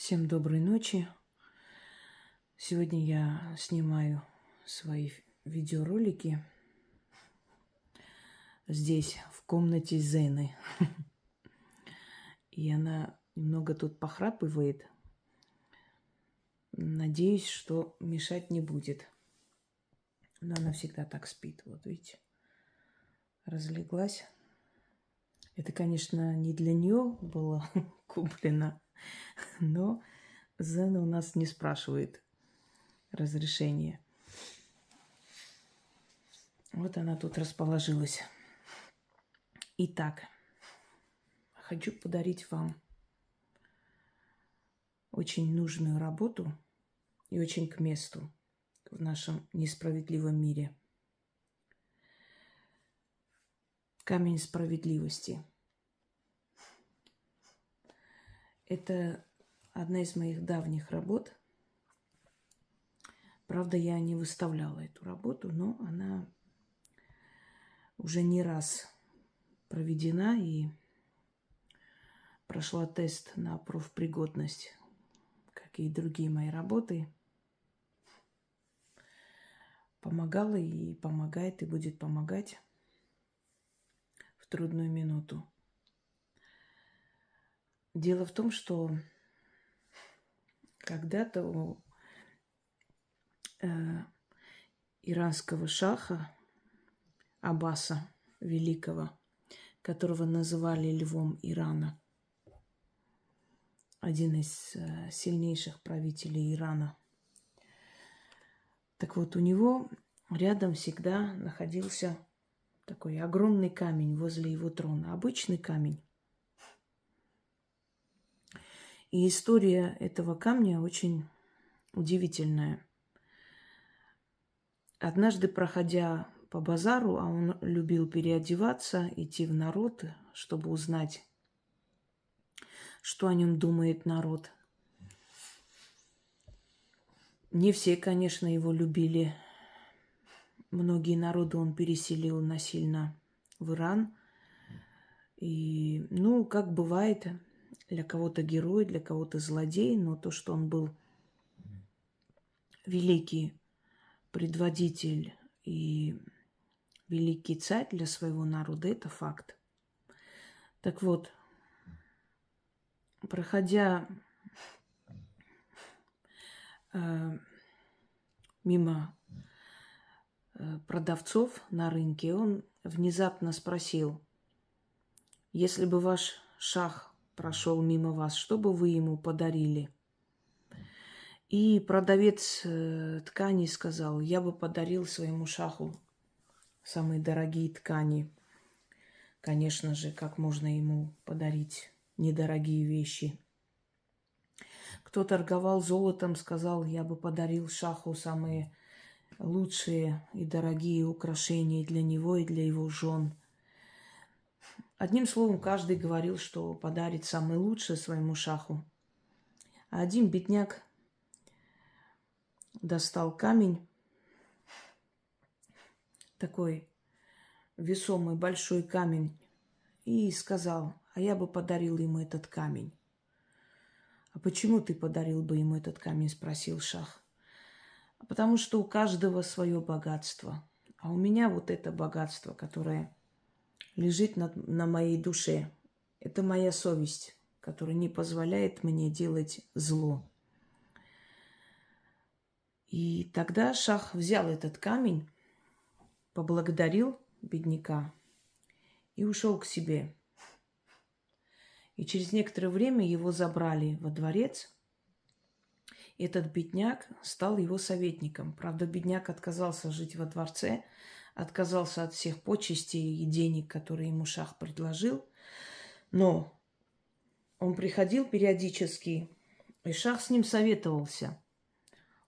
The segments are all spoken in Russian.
Всем доброй ночи. Сегодня я снимаю свои видеоролики здесь, в комнате Зены. И она немного тут похрапывает. Надеюсь, что мешать не будет. Но она всегда так спит. Вот видите, разлеглась. Это, конечно, не для нее было куплено, но Зена у нас не спрашивает разрешения. Вот она тут расположилась. Итак, хочу подарить вам очень нужную работу и очень к месту в нашем несправедливом мире. Камень справедливости. Это одна из моих давних работ. Правда, я не выставляла эту работу, но она уже не раз проведена и прошла тест на профпригодность, как и другие мои работы. Помогала и помогает, и будет помогать в трудную минуту. Дело в том, что когда-то у иранского шаха Аббаса Великого, которого называли львом Ирана, один из сильнейших правителей Ирана. Так вот, у него рядом всегда находился такой огромный камень возле его трона. Обычный камень. И история этого камня очень удивительная. Однажды, проходя по базару, а он любил переодеваться, идти в народ, чтобы узнать, что о нем думает народ. Не все, конечно, его любили. Многие народы он переселил насильно в Иран. И, как бывает, для кого-то герой, для кого-то злодей, но то, что он был великий предводитель и великий царь для своего народа, это факт. Так вот, проходя мимо продавцов на рынке, он внезапно спросил: если бы ваш шах прошел мимо вас, что бы вы ему подарили? И продавец ткани сказал: я бы подарил своему шаху самые дорогие ткани. Конечно же, как можно ему подарить недорогие вещи? Кто торговал золотом, сказал: я бы подарил шаху самые лучшие и дорогие украшения для него и для его жен. Одним словом, каждый говорил, что подарит самое лучшее своему шаху. А один бедняк достал камень, такой весомый большой камень, и сказал: а я бы подарил ему этот камень. А почему ты подарил бы ему этот камень? Спросил шах. Потому что у каждого свое богатство. А у меня вот это богатство, которое лежит на моей душе. Это моя совесть, которая не позволяет мне делать зло. И тогда шах взял этот камень, поблагодарил бедняка и ушел к себе. И через некоторое время его забрали во дворец. Этот бедняк стал его советником. Правда, бедняк отказался жить во дворце, отказался от всех почестей и денег, которые ему шах предложил. Но он приходил периодически, и шах с ним советовался.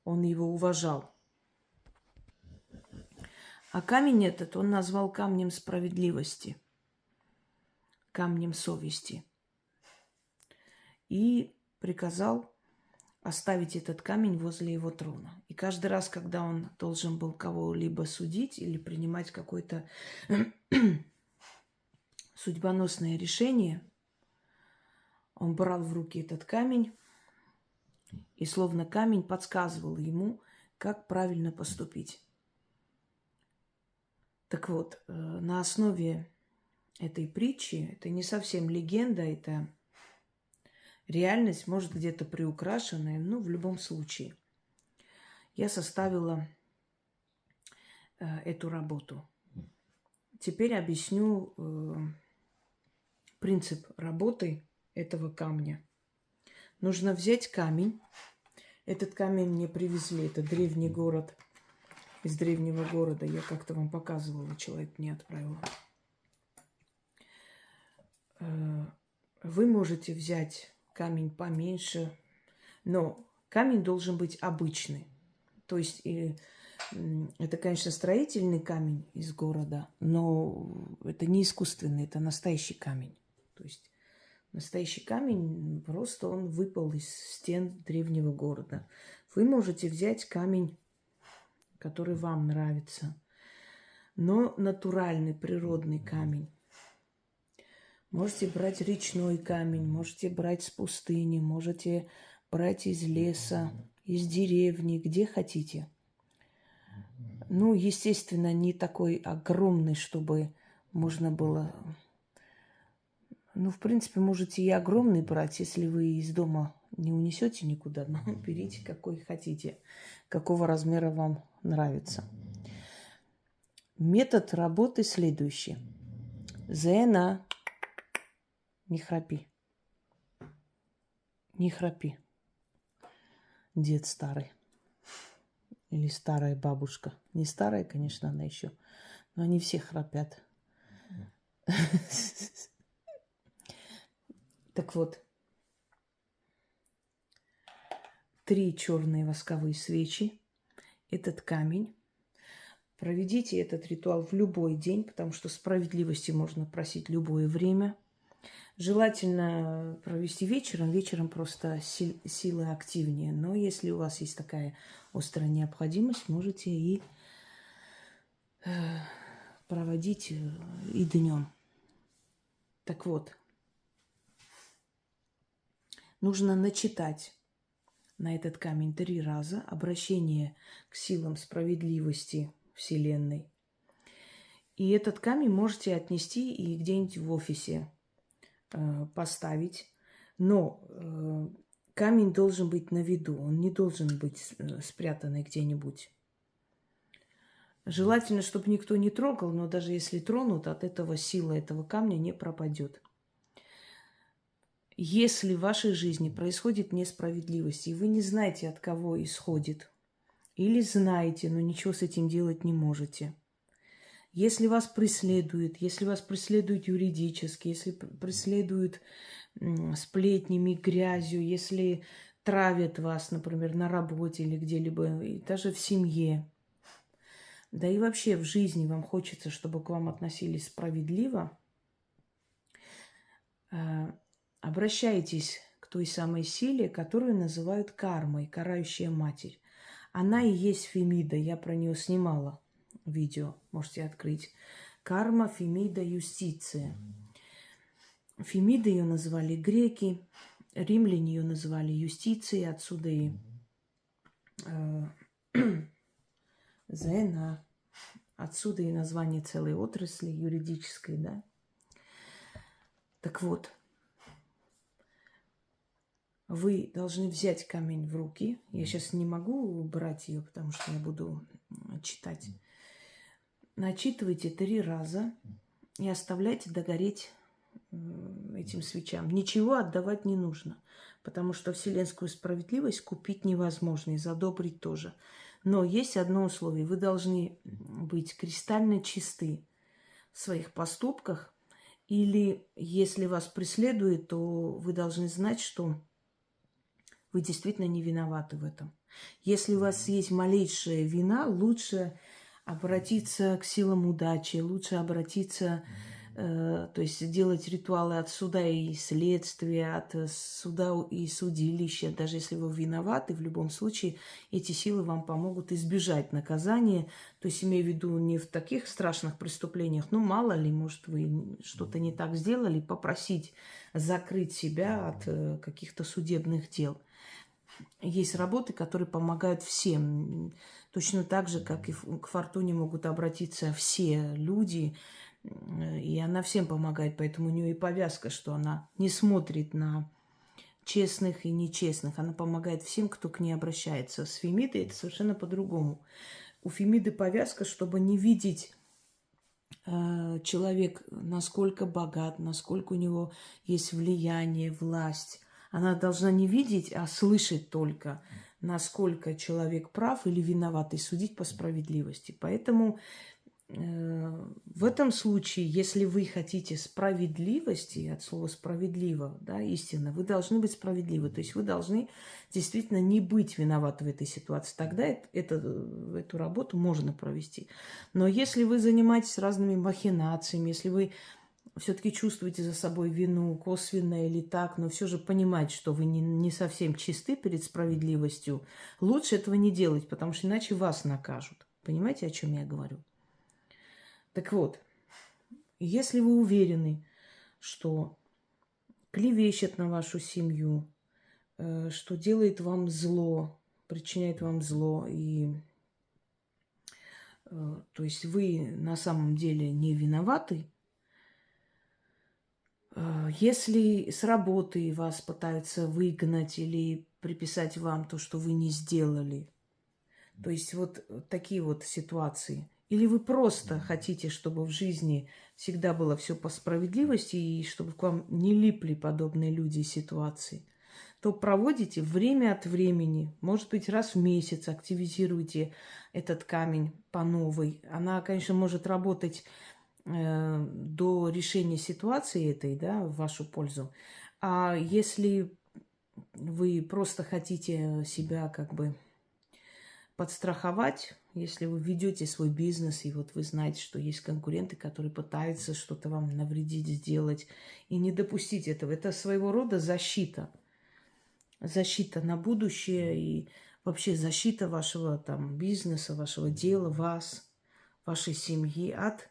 Он его уважал. А камень этот он назвал камнем справедливости, камнем совести. И приказал оставить этот камень возле его трона. И каждый раз, когда он должен был кого-либо судить или принимать какое-то судьбоносное решение, он брал в руки этот камень И словно камень подсказывал ему, как правильно поступить. Так вот, на основе этой притчи, это не совсем легенда, это реальность, может, где-то приукрашенная, но в любом случае. Я составила эту работу. Теперь объясню принцип работы этого камня. Нужно взять камень. Этот камень мне привезли. Это древний город. Из древнего города. Я как-то вам показывала, человек мне отправил. Вы можете взять камень поменьше, но камень должен быть обычный. То есть это, конечно, строительный камень из города, но это не искусственный, это настоящий камень. То есть настоящий камень, просто он выпал из стен древнего города. Вы можете взять камень, который вам нравится, но натуральный, природный камень. Можете брать речной камень, можете брать с пустыни, можете брать из леса, из деревни, где хотите. Ну, естественно, не такой огромный, чтобы можно было... Ну, в принципе, можете и огромный брать, если вы из дома не унесете никуда, но берите какой хотите, какого размера вам нравится. Метод работы следующий. Зена, не храпи. Не храпи. Дед старый. Или старая бабушка. Не старая, конечно, она еще, но они все храпят. Так вот, 3 черные восковые свечи, этот камень. Проведите этот ритуал в любой день, потому что справедливости можно просить любое время. Желательно провести вечером. Вечером просто силы активнее. Но если у вас есть такая острая необходимость, можете и проводить и днем. Так вот, нужно начитать на этот камень 3 раза обращение к силам справедливости Вселенной. И этот камень можете отнести и где-нибудь в офисе поставить. Но камень должен быть на виду, он не должен быть спрятанный где-нибудь. Желательно, чтобы никто не трогал, но даже если тронут, от этого сила этого камня не пропадет. Если в вашей жизни происходит несправедливость, и вы не знаете, от кого исходит, или знаете, но ничего с этим делать не можете, если вас преследуют юридически, если преследуют сплетнями, грязью, если травят вас, например, на работе или где-либо, и даже в семье, да и вообще в жизни вам хочется, чтобы к вам относились справедливо, обращайтесь к той самой силе, которую называют кармой, карающая матерь. Она и есть Фемида, я про нее снимала видео, можете открыть. Карма, Фемида, Юстиция. Фемида ее называли греки, римляне ее называли Юстицией, отсюда и Зена, отсюда и название целой отрасли юридической, да. Так вот, вы должны взять камень в руки. Я сейчас не могу брать ее, потому что я буду читать. Начитывайте 3 раза и оставляйте догореть этим свечам. Ничего отдавать не нужно, потому что вселенскую справедливость купить невозможно и задобрить тоже. Но есть одно условие. Вы должны быть кристально чисты в своих поступках. Или если вас преследует, то вы должны знать, что вы действительно не виноваты в этом. Если у вас есть малейшая вина, лучше обратиться к силам удачи, лучше обратиться, то есть делать ритуалы от суда и следствия, от суда и судилища. Даже если вы виноваты, в любом случае эти силы вам помогут избежать наказания. То есть имею в виду не в таких страшных преступлениях, но мало ли, может, вы что-то не так сделали, попросить закрыть себя от каких-то судебных дел. есть работы, которые помогают всем. Точно так же, как и к фортуне могут обратиться все люди, и она всем помогает. Поэтому у нее и повязка, что она не смотрит на честных и нечестных. Она помогает всем, кто к ней обращается. С Фемидой это совершенно по-другому. У Фемиды повязка, чтобы не видеть человек, насколько богат, насколько у него есть влияние, власть. Она должна не видеть, а слышать только, насколько человек прав или виноват, и судить по справедливости. Поэтому в этом случае, если вы хотите справедливости, от слова справедливо, да, истинно, вы должны быть справедливы. То есть вы должны действительно не быть виноваты в этой ситуации. Тогда эту работу можно провести. Но если вы занимаетесь разными махинациями, если вы все-таки чувствуете за собой вину, косвенно или так, но все же понимаете, что вы не совсем чисты перед справедливостью, лучше этого не делать, потому что иначе вас накажут. Понимаете, о чем я говорю? Так вот, если вы уверены, что клевещет на вашу семью, что делает вам зло, причиняет вам зло, и то есть вы на самом деле не виноваты, если с работы вас пытаются выгнать или приписать вам то, что вы не сделали, то есть вот такие вот ситуации. Или вы просто хотите, чтобы в жизни всегда было все по справедливости и чтобы к вам не липли подобные люди и ситуации, то проводите время от времени, может быть, раз в месяц активизируйте этот камень по новой. Она, конечно, может работать до решения ситуации этой, да, в вашу пользу. А если вы просто хотите себя как бы подстраховать, если вы ведете свой бизнес, и вот вы знаете, что есть конкуренты, которые пытаются что-то вам навредить, сделать, и не допустить этого. Это своего рода защита. Защита на будущее и вообще защита вашего там бизнеса, вашего дела, вас, вашей семьи от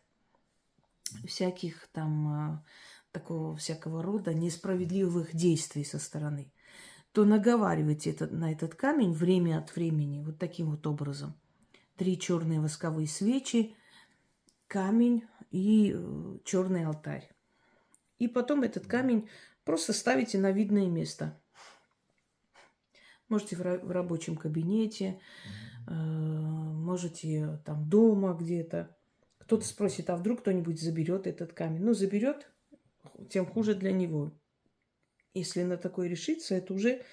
всяких там такого всякого рода несправедливых действий со стороны. То наговаривайте на этот камень время от времени вот таким вот образом. 3 черные восковые свечи, камень и черный алтарь. И потом этот камень просто ставите на видное место. Можете в рабочем кабинете, можете там дома где-то. Кто-то спросит, а вдруг кто-нибудь заберет этот камень? Ну, заберет, тем хуже для него. Если на такое решится, это уже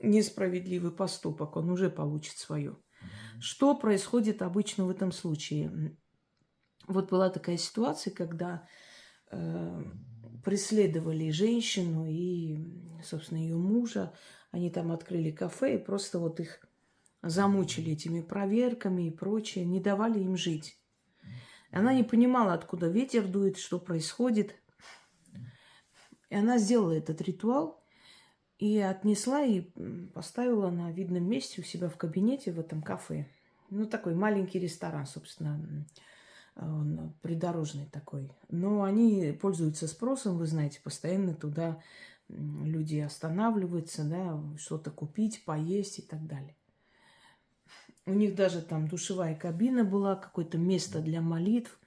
несправедливый поступок, он уже получит свое. Что происходит обычно в этом случае? Вот была такая ситуация, когда преследовали женщину и, собственно, ее мужа. Они там открыли кафе и просто вот их замучили этими проверками и прочее, не давали им жить. Она не понимала, откуда ветер дует, что происходит. И она сделала этот ритуал и отнесла и поставила на видном месте у себя в кабинете в этом кафе. Ну, такой маленький ресторан, собственно, он придорожный такой. Но они пользуются спросом, вы знаете, постоянно туда люди останавливаются, да, что-то купить, поесть и так далее. У них даже там душевая кабина была, какое-то место для молитв,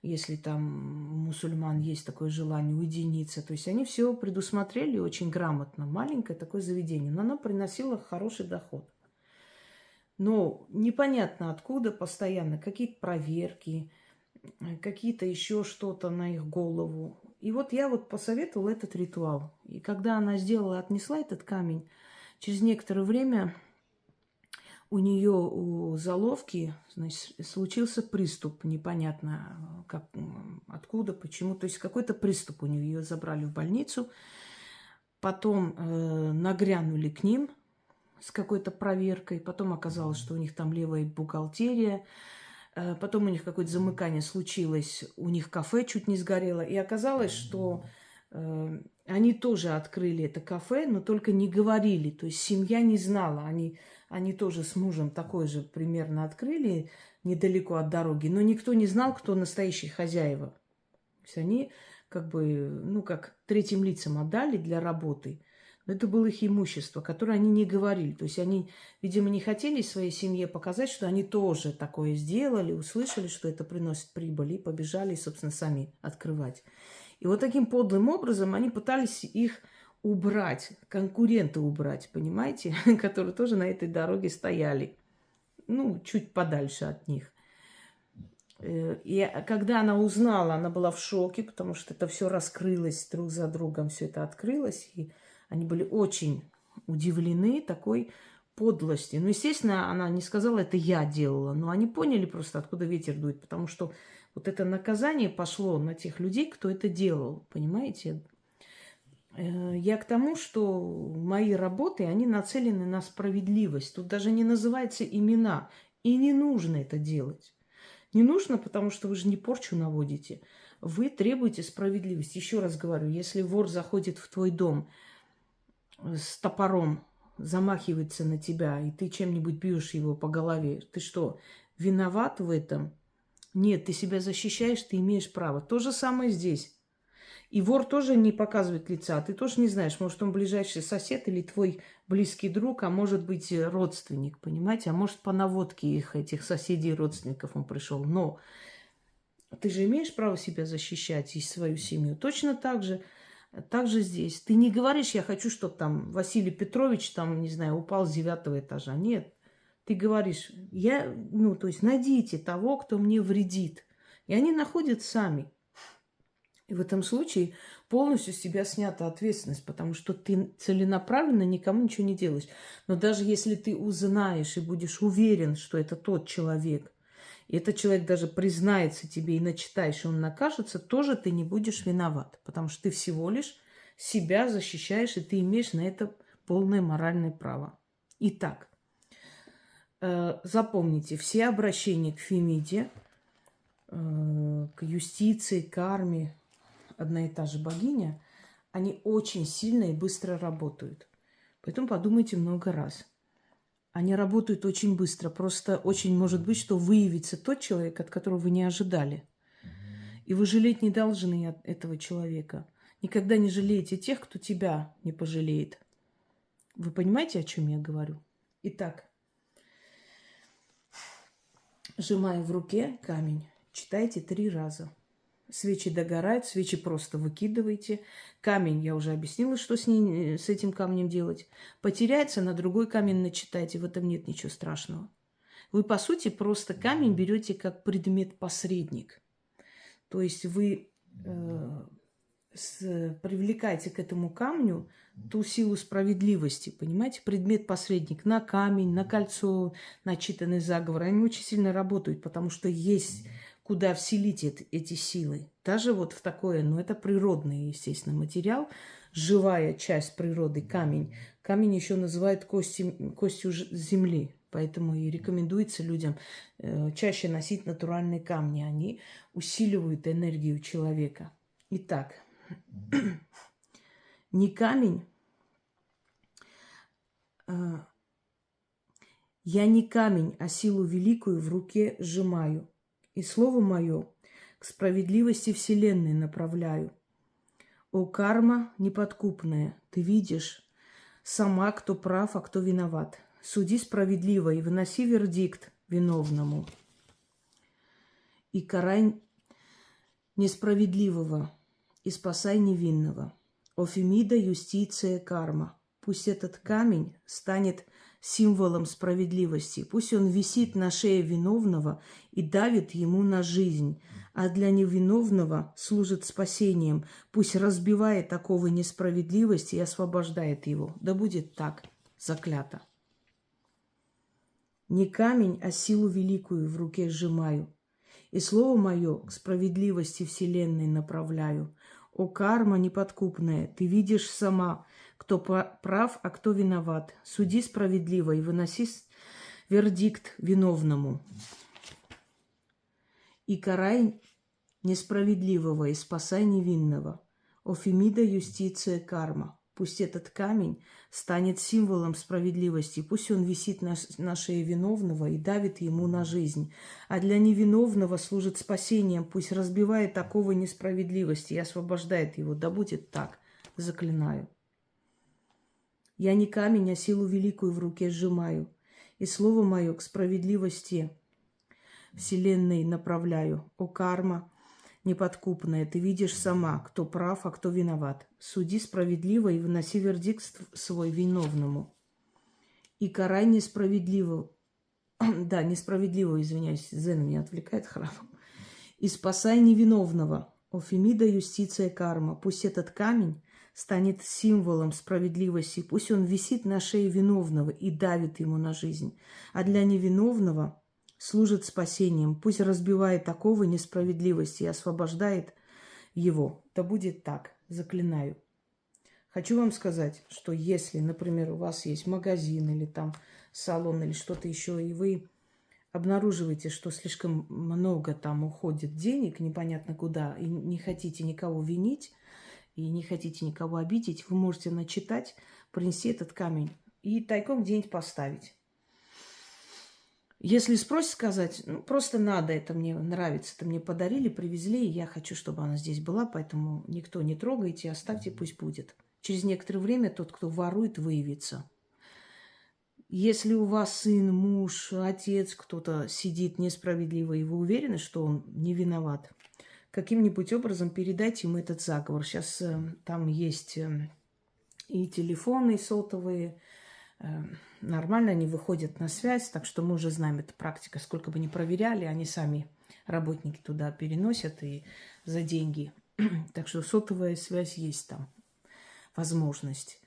если там у мусульман есть такое желание уединиться. То есть они все предусмотрели очень грамотно. Маленькое такое заведение, но оно приносило хороший доход. Но непонятно откуда постоянно какие-то проверки, какие-то еще что-то на их голову. И вот я вот посоветовала этот ритуал. И когда она сделала, отнесла этот камень, через некоторое время у нее у заловки, значит, случился приступ, непонятно как, откуда, почему. То есть какой-то приступ у нее, ее забрали в больницу. Потом нагрянули к ним с какой-то проверкой. Потом оказалось, что у них там левая бухгалтерия. Потом у них какое-то замыкание случилось. У них кафе чуть не сгорело. И оказалось, что они тоже открыли это кафе, но только не говорили. То есть семья не знала. Они тоже с мужем такое же примерно открыли недалеко от дороги. Но никто не знал, кто настоящие хозяева. То есть они как бы, ну, как третьим лицам отдали для работы. но это было их имущество, которое они не говорили. То есть они, видимо, не хотели своей семье показать, что они тоже такое сделали, услышали, что это приносит прибыль, и побежали, собственно, сами открывать. И вот таким подлым образом они пытались их убрать, конкуренты убрать, понимаете, которые тоже на этой дороге стояли, ну, чуть подальше от них. И когда она узнала, она была в шоке, потому что это все раскрылось друг за другом, все это открылось, и они были очень удивлены такой подлости. Ну, естественно, она не сказала, это я делала, но они поняли просто, откуда ветер дует, потому что вот это наказание пошло на тех людей, кто это делал, понимаете? Я к тому, что мои работы, они нацелены на справедливость. Тут даже не называются имена, и не нужно это делать. Не нужно, потому что вы же не порчу наводите. Вы требуете справедливости. Еще раз говорю, если вор заходит в твой дом с топором, замахивается на тебя, и ты чем-нибудь бьешь его по голове, ты что, виноват в этом? Нет, ты себя защищаешь, ты имеешь право. То же самое здесь. И вор тоже не показывает лица. Ты тоже не знаешь, может, он ближайший сосед или твой близкий друг, а может быть, родственник, понимаете? А может, по наводке их, этих соседей и родственников он пришел. Но ты же имеешь право себя защищать и свою семью. Точно так же здесь. Ты не говоришь, я хочу, чтобы там Василий Петрович, там, не знаю, упал с 9 этажа. Нет. Ты говоришь, то есть найдите того, кто мне вредит. И они находят сами. И в этом случае полностью с себя снята ответственность, потому что ты целенаправленно никому ничего не делаешь. Но даже если ты узнаешь и будешь уверен, что это тот человек, и этот человек даже признается тебе и начитаешь, и он накажется, тоже ты не будешь виноват, потому что ты всего лишь себя защищаешь, и ты имеешь на это полное моральное право. Итак, запомните, все обращения к Фемиде, к юстиции, к карме, одна и та же богиня, они очень сильно и быстро работают. Поэтому подумайте много раз. Они работают очень быстро. Просто очень может быть, что выявится тот человек, от которого вы не ожидали. И вы жалеть не должны от этого человека. Никогда не жалейте тех, кто тебя не пожалеет. Вы понимаете, о чем я говорю? Итак, сжимая в руке камень, читайте 3 раза. Свечи догорают, свечи просто выкидываете. Камень, я уже объяснила, что с этим камнем делать. Потеряется, на другой камень начитайте. В этом нет ничего страшного. Вы, по сути, просто камень берете как предмет-посредник. То есть вы привлекаете к этому камню ту силу справедливости, понимаете? Предмет-посредник на камень, на кольцо, начитанный заговор. Они очень сильно работают, потому что есть куда вселить эти силы. Даже вот в такое, это природный, естественно, материал, живая часть природы, камень. Камень еще называют костью земли, поэтому и рекомендуется людям чаще носить натуральные камни. Они усиливают энергию человека. Итак, не камень, я не камень, а силу великую в руке сжимаю. И слово мое к справедливости вселенной направляю. О, карма неподкупная, ты видишь сама, кто прав, а кто виноват. Суди справедливо и выноси вердикт виновному. И карай несправедливого, и спасай невинного. О, Фемида, юстиция, карма. Пусть этот камень станет символом справедливости. Пусть он висит на шее виновного и давит ему на жизнь, а для невиновного служит спасением. Пусть разбивает такого несправедливости и освобождает его. Да будет так, заклято. Не камень, а силу великую в руке сжимаю, и слово мое к справедливости вселенной направляю. О, карма неподкупная, ты видишь сама, кто прав, а кто виноват. Суди справедливо и выноси вердикт виновному. И карай несправедливого, и спасай невинного. О, Фемида, юстиция, карма. Пусть этот камень станет символом справедливости. Пусть он висит на шее виновного и давит ему на жизнь. А для невиновного служит спасением. Пусть разбивает такого несправедливости и освобождает его. Да будет так, заклинаю. Я не камень, а силу великую в руке сжимаю. И слово мое к справедливости вселенной направляю. О, карма неподкупная, ты видишь сама, кто прав, а кто виноват. Суди справедливо и выноси вердикт свой виновному. И карай несправедливо, да, несправедливо, извиняюсь, Зен меня отвлекает, храм. И спасай невиновного. О, Фемида, юстиция, карма. Пусть этот камень станет символом справедливости. Пусть он висит на шее виновного и давит ему на жизнь. А для невиновного служит спасением. Пусть разбивает такого несправедливости и освобождает его. Да будет так, заклинаю. Хочу вам сказать, что если, например, у вас есть магазин или там салон или что-то еще, и вы обнаруживаете, что слишком много там уходит денег, непонятно куда, и не хотите никого винить, и не хотите никого обидеть, вы можете начитать, принести этот камень и тайком где-нибудь поставить. Если спросить сказать, ну, просто надо, это мне нравится, это мне подарили, привезли, и я хочу, чтобы она здесь была, поэтому никто не трогайте, оставьте, пусть будет. Через некоторое время тот, кто ворует, выявится. Если у вас сын, муж, отец, кто-то сидит несправедливо, и вы уверены, что он не виноват, каким-нибудь образом передайте ему этот заговор. Сейчас там есть и телефоны, и сотовые. Нормально они выходят на связь, так что мы уже знаем, это практика. Сколько бы ни проверяли, они сами, работники, туда переносят и за деньги. Так что сотовая связь есть там, возможность.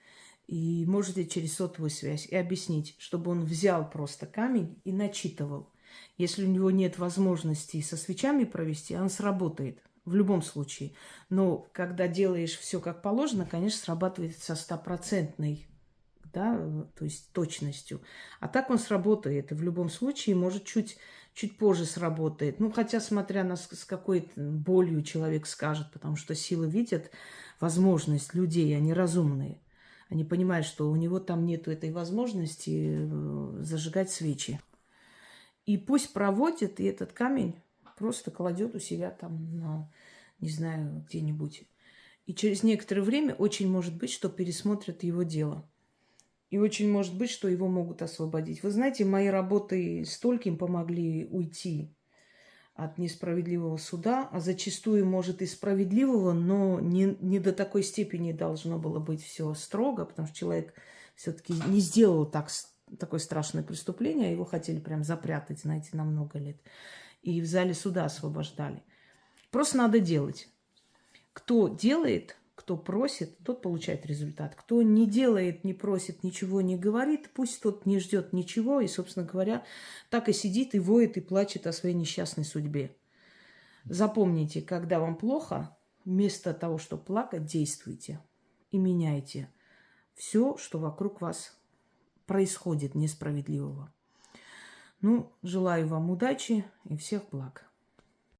И можете через сотовую связь и объяснить, чтобы он взял просто камень и начитывал. Если у него нет возможности со свечами провести, он сработает в любом случае. Но когда делаешь все как положено, конечно, срабатывает со 100%, да, то есть точностью. А так он сработает. И в любом случае, может, чуть позже сработает. Ну, хотя, смотря на с какой болью человек скажет, потому что силы видят возможность людей, они разумные. Они понимают, что у него там нету этой возможности зажигать свечи. И пусть проводит, и этот камень просто кладет у себя там, не знаю, где-нибудь. И через некоторое время очень может быть, что пересмотрят его дело. И очень может быть, что его могут освободить. Вы знаете, мои работы стольким помогли уйти от несправедливого суда, а зачастую, может, и справедливого, но не до такой степени должно было быть все строго, потому что человек все-таки не сделал такое страшное преступление, а его хотели прям запрятать, знаете, на много лет. И в зале суда освобождали. Просто надо делать. Кто делает, кто просит, тот получает результат. Кто не делает, не просит, ничего не говорит, пусть тот не ждет ничего и, собственно говоря, так и сидит и воет и плачет о своей несчастной судьбе. Запомните, когда вам плохо, вместо того, чтобы плакать, действуйте и меняйте все, что вокруг вас происходит несправедливого. Ну, желаю вам удачи и всех благ.